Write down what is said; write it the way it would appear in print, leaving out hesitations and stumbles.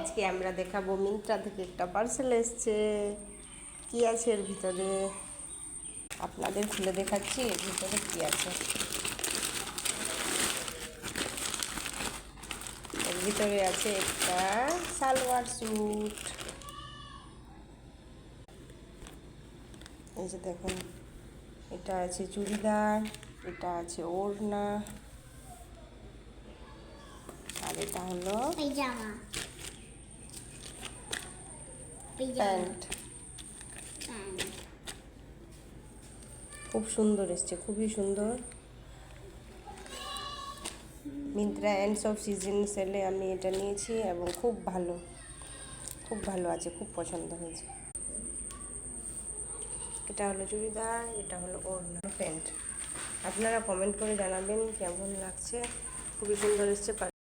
আজকে আমরা দেখাবো মিন্ত্রা থেকে একটা পার্সেল এসছে। কি আছে এর ভিতরে আপনাদের খুলে দেখাচ্ছি। এর ভিতরে কি আছে, এর ভিতরে আছে একটা সালোয়ার স্যুট। এই যে দেখুন, এটা আছে চুড়িদার, এটা আছে ওড়না, আর এটা হলো পায়জামা প্যান্ট। খুব সুন্দর এসছে, খুবই সুন্দর। মিন্ত্রা এন্ডস অফ সিজন সেলে আমি এটা নিয়েছি এবং খুব ভালো, খুব ভালো আছে, খুব পছন্দ হয়েছে। এটা হলো চুড়িদার, এটা হলো ওড়না, প্যান্ট। আপনারা কমেন্ট করে জানাবেন কেমন লাগছে। খুবই সুন্দর এসছে।